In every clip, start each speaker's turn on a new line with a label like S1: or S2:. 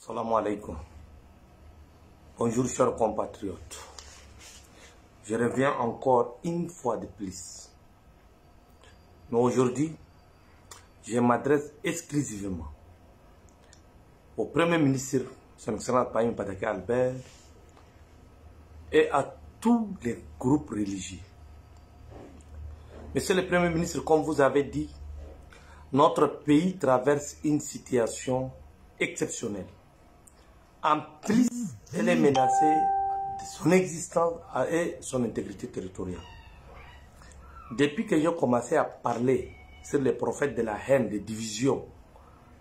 S1: Salam alaikum. Bonjour chers compatriotes. Je reviens encore une fois de plus. Mais aujourd'hui, je m'adresse exclusivement au Premier ministre, son excellence Payim Padake Albert, et à tous les groupes religieux. Monsieur le Premier ministre, comme vous avez dit, notre pays traverse une situation exceptionnelle. En plus, elle est menacée de son existence et son intégrité territoriale. Depuis que j'ai commencé à parler sur les prophètes de la haine, de division,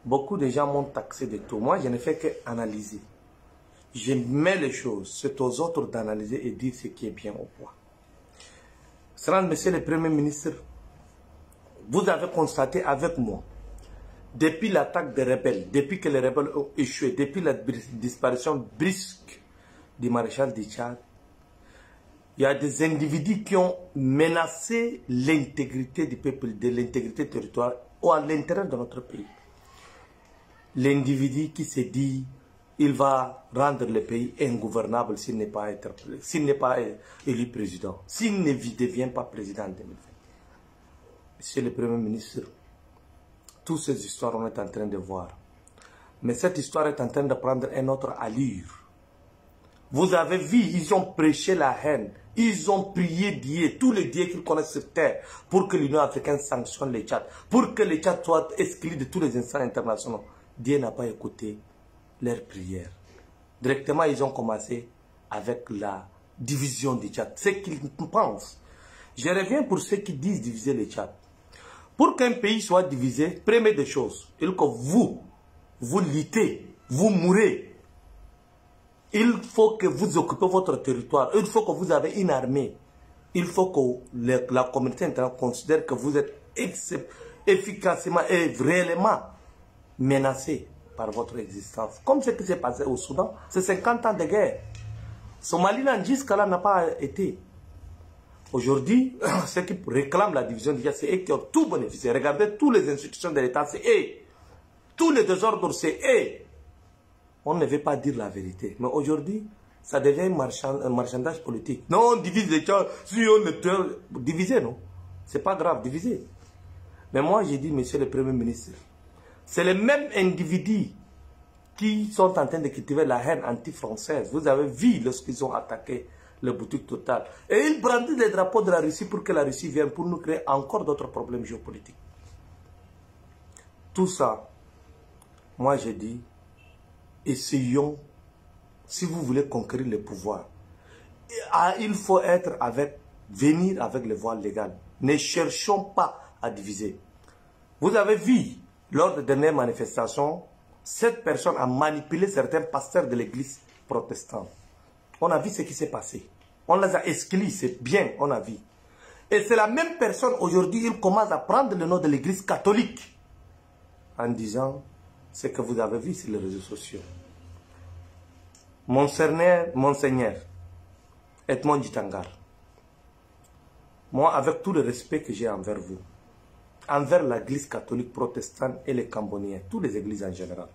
S1: beaucoup de gens m'ont taxé de tout. Moi, je ne fais qu'analyser. Je mets les choses, c'est aux autres d'analyser et dire ce qui est bien au point. Monsieur le Premier ministre, vous avez constaté avec moi, depuis l'attaque des rebelles, depuis que les rebelles ont échoué, depuis la disparition brusque du maréchal du Tchad, il y a des individus qui ont menacé l'intégrité du peuple, de l'intégrité territoriale ou à l'intérieur de notre pays. L'individu qui se dit il va rendre le pays ingouvernable s'il n'est pas élu président, s'il ne devient pas président en 2020. Monsieur le Premier ministre, toutes ces histoires on est en train de voir. Mais cette histoire est en train de prendre une autre allure. Vous avez vu, ils ont prêché la haine. Ils ont prié Dieu, tous les dieux qu'ils connaissent sur terre, pour que l'Union africaine sanctionne le Tchad, pour que le Tchad soit exclu de tous les instances internationaux. Dieu n'a pas écouté leurs prières. Directement, ils ont commencé avec la division du Tchad. Ce qu'ils pensent. Je reviens pour ceux qui disent diviser le Tchad. Pour qu'un pays soit divisé, première des choses, il faut que vous luttez, vous mourrez. Il faut que vous occupez votre territoire. Il faut que vous avez une armée. Il faut que la communauté internationale considère que vous êtes efficacement et réellement menacé par votre existence. Comme ce qui s'est passé au Soudan, c'est 50 ans de guerre. Somaliland jusqu'à là n'a pas été. Aujourd'hui, ceux qui réclament la division du Tchad, c'est eux qui ont tout bénéficié. Regardez toutes les institutions de l'État, c'est eux. Tous les désordres, c'est eux. On ne veut pas dire la vérité. Mais aujourd'hui, ça devient un marchandage politique. Non, on divise les Tchad. Si on est divisé, non. C'est pas grave, diviser. Mais moi, j'ai dit, monsieur le Premier ministre, c'est les mêmes individus qui sont en train de cultiver la haine anti-française. Vous avez vu lorsqu'ils ont attaqué le boutique Total. Et ils brandissent les drapeaux de la Russie pour que la Russie vienne pour nous créer encore d'autres problèmes géopolitiques. Tout ça, moi j'ai dit, essayons, si vous voulez conquérir le pouvoir, il faut venir avec les voies légales. Ne cherchons pas à diviser. Vous avez vu, lors des dernières manifestations, cette personne a manipulé certains pasteurs de l'église protestante. On a vu ce qui s'est passé. On les a exclus, c'est bien, on a vu. Et c'est la même personne, aujourd'hui, il commence à prendre le nom de l'église catholique en disant ce que vous avez vu sur les réseaux sociaux. Monseigneur Edmond Djitangar, moi, avec tout le respect que j'ai envers vous, envers l'église catholique protestante et les Camboniens, toutes les églises en général,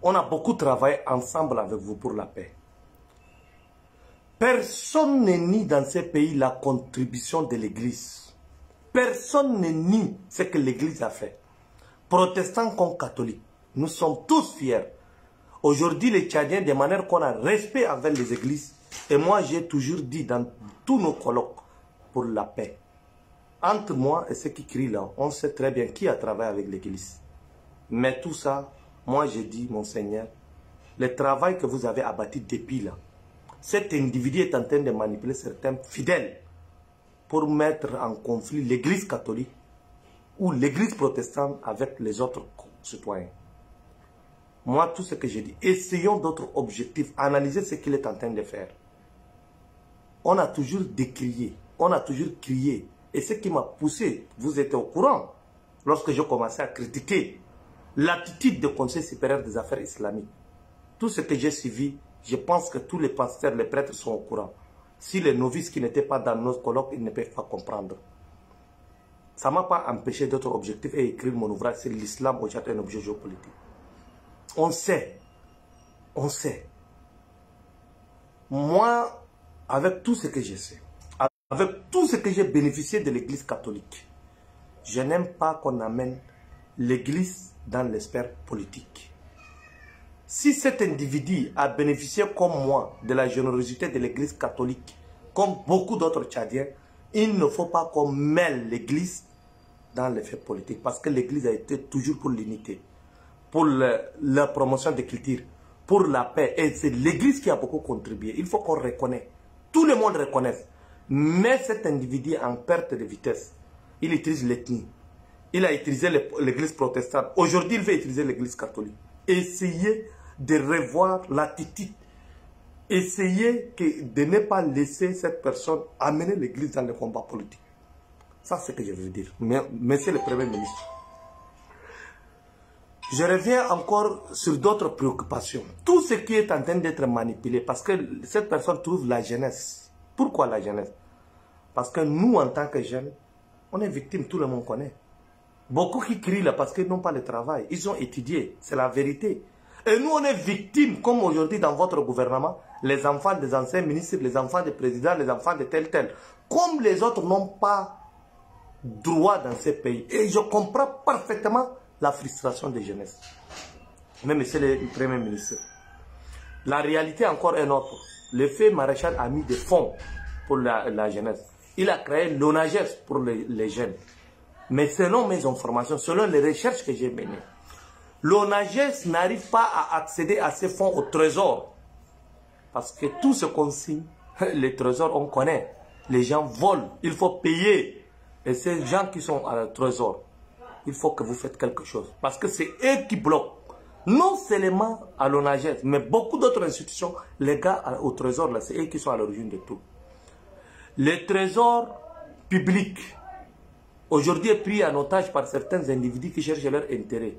S1: on a beaucoup travaillé ensemble avec vous pour la paix. Personne ne nie dans ces pays la contribution de l'église. Personne ne nie ce que l'église a fait. Protestants comme catholiques, nous sommes tous fiers. Aujourd'hui, les Tchadiens, de manière qu'on a respect envers les églises, et moi j'ai toujours dit dans tous nos colloques pour la paix. Entre moi et ceux qui crient là, on sait très bien qui a travaillé avec l'église. Mais tout ça, moi j'ai dit, Monseigneur, le travail que vous avez abattu depuis là, cet individu est en train de manipuler certains fidèles pour mettre en conflit l'église catholique ou l'église protestante avec les autres citoyens. Moi, tout ce que j'ai dit, essayons d'autres objectifs, analyser ce qu'il est en train de faire. On a toujours décrié, on a toujours crié. Et ce qui m'a poussé, vous étiez au courant, lorsque j'ai commencé à critiquer l'attitude du Conseil supérieur des affaires islamiques. Tout ce que j'ai suivi, je pense que tous les pasteurs, les prêtres sont au courant. Si les novices qui n'étaient pas dans nos colloques, ils ne peuvent pas comprendre. Ça ne m'a pas empêché d'autres objectifs et écrire mon ouvrage sur l'islam au Tchad, un objet géopolitique. On sait on sait. Moi, avec tout ce que je sais, avec tout ce que j'ai bénéficié de l'Église catholique, je n'aime pas qu'on amène l'Église dans les sphères politiques. Si cet individu a bénéficié comme moi de la générosité de l'Église catholique, comme beaucoup d'autres Tchadiens, il ne faut pas qu'on mêle l'Église dans les faits politiques. Parce que l'Église a été toujours pour l'unité, pour la promotion des cultures, pour la paix. Et c'est l'Église qui a beaucoup contribué. Il faut qu'on reconnaisse. Tout le monde reconnaisse. Mais cet individu en perte de vitesse, il utilise l'ethnie. Il a utilisé l'Église protestante. Aujourd'hui, il veut utiliser l'Église catholique. Essayez de revoir l'attitude. Essayez de ne pas laisser cette personne amener l'Église dans le combat politique. Ça, c'est ce que je veux dire. Monsieur le Premier ministre. Je reviens encore sur d'autres préoccupations. Tout ce qui est en train d'être manipulé, parce que cette personne trouve la jeunesse. Pourquoi la jeunesse? Parce que nous, en tant que jeunes, on est victime, tout le monde connaît. Beaucoup qui crient là parce qu'ils n'ont pas le travail. Ils ont étudié, c'est la vérité. Et nous, on est victimes, comme aujourd'hui dans votre gouvernement, les enfants des anciens ministres, les enfants des présidents, les enfants de tel. Comme les autres n'ont pas droit dans ces pays. Et je comprends parfaitement la frustration des jeunesses. Mais monsieur le Premier ministre, la réalité encore est autre. Le fait maréchal a mis des fonds pour la jeunesse. Il a créé l'ONAGES pour les jeunes. Mais selon mes informations, selon les recherches que j'ai menées, l'ONAGES n'arrive pas à accéder à ces fonds au trésor. Parce que tout ce qu'on signe, les trésors, on connaît. Les gens volent, il faut payer. Et ces gens qui sont à trésor, il faut que vous faites quelque chose. Parce que c'est eux qui bloquent. Non seulement à l'ONAGES, mais beaucoup d'autres institutions, les gars au trésor, c'est eux qui sont à l'origine de tout. Le trésor public, aujourd'hui est pris en otage par certains individus qui cherchent leur intérêt.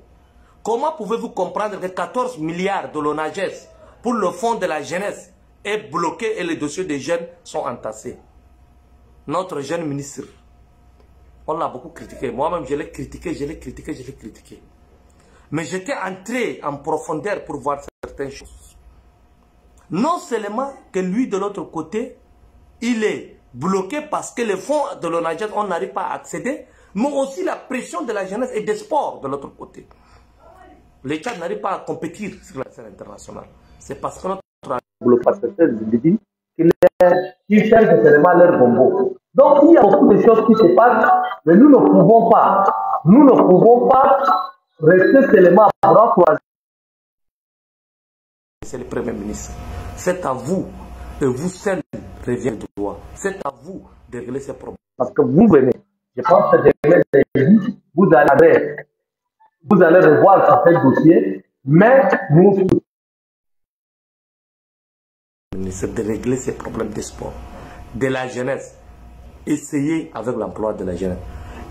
S1: Comment pouvez-vous comprendre que 14 milliards de l'ONAGES pour le fonds de la jeunesse est bloqué et les dossiers des jeunes sont entassés? Notre jeune ministre, on l'a beaucoup critiqué. Moi-même, je l'ai critiqué. Mais j'étais entré en profondeur pour voir certaines choses. Non seulement que lui, de l'autre côté, il est bloqué parce que les fonds de l'ONAGES, on n'arrive pas à accéder, mais aussi la pression de la jeunesse et des sports de l'autre côté. L'État n'arrive pas à compétir sur la scène internationale. C'est parce que notre bloqué par certains individus qui cherchent seulement leur bonbon. Donc il y a beaucoup de choses qui se passent, mais nous ne pouvons pas rester seulement à bras croisés. C'est le Premier ministre. C'est à vous, et vous seul revient de droit. C'est à vous de régler ces problèmes. Parce que vous venez, je pense que demain, vous allez revoir certains dossiers, mais nous... C'est de régler ces problèmes de sport, de la jeunesse. Essayez avec l'emploi de la jeunesse.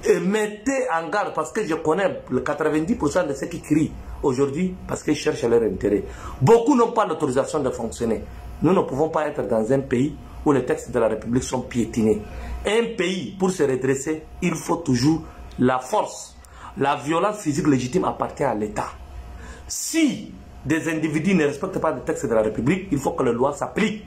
S1: Et mettez en garde, parce que je connais le 90% de ceux qui crient aujourd'hui parce qu'ils cherchent leur intérêt. Beaucoup n'ont pas l'autorisation de fonctionner. Nous ne pouvons pas être dans un pays où les textes de la République sont piétinés. Un pays, pour se redresser, il faut toujours la force. La violence physique légitime appartient à l'État. Si des individus ne respectent pas les textes de la République, il faut que les lois s'appliquent.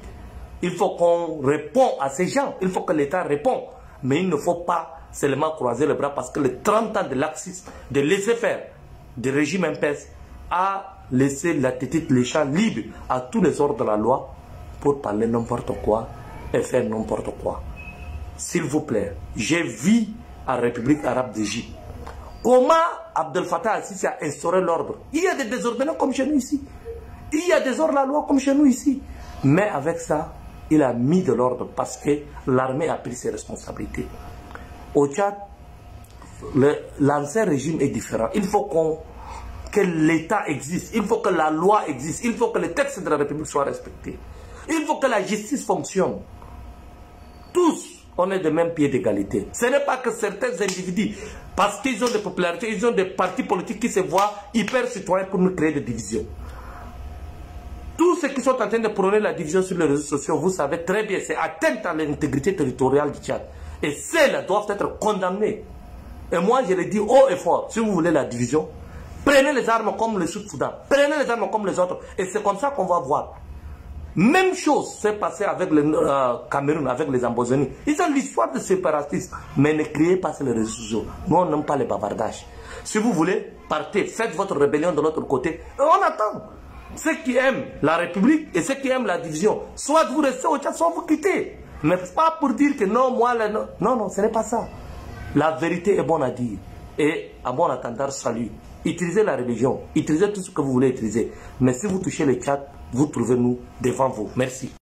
S1: Il faut qu'on réponde à ces gens. Il faut que l'État réponde. Mais il ne faut pas seulement croiser les bras parce que les 30 ans de laxisme, de laisser faire, du régime MPS a laissé l'attitude, les champs libres à tous les ordres de la loi pour parler n'importe quoi et faire n'importe quoi. S'il vous plaît, j'ai vu en République arabe d'Égypte comment Abdel Fattah al-Sisi a instauré l'ordre. Il y a des désordonnés comme chez nous ici. Il y a des hors-la-loi comme chez nous ici. Mais avec ça, il a mis de l'ordre parce que l'armée a pris ses responsabilités. Au Tchad, l'ancien régime est différent. Il faut que l'État existe. Il faut que la loi existe. Il faut que les textes de la République soient respectés. Il faut que la justice fonctionne. Tous, on est de même pied d'égalité. Ce n'est pas que certains individus, parce qu'ils ont des popularités, ils ont des partis politiques qui se voient hyper citoyens pour nous créer des divisions. Tous ceux qui sont en train de prôner la division sur les réseaux sociaux, vous savez très bien, c'est atteinte à l'intégrité territoriale du Tchad. Et celles-là doivent être condamnées. Et moi, je le dis haut et fort, si vous voulez la division, Prenez les armes comme le Sud-Soudan. Prenez les armes comme les autres. Et c'est comme ça qu'on va voir. Même chose s'est passé avec le Cameroun, avec les Ambozoni. Ils ont l'histoire de séparatistes. Mais ne criez pas sur les réseaux sociaux. Nous, on n'aime pas les bavardages. Si vous voulez, partez, faites votre rébellion de l'autre côté. Et on attend. Ceux qui aiment la République et ceux qui aiment la division, soit vous restez au Tchad, soit vous quittez. Mais pas pour dire que non, moi, là, non. Non, non, ce n'est pas ça. La vérité est bonne à dire. Et à bon attendant, salut. Utilisez la religion, utilisez tout ce que vous voulez utiliser. Mais si vous touchez le Tchad, vous trouvez nous devant vous. Merci.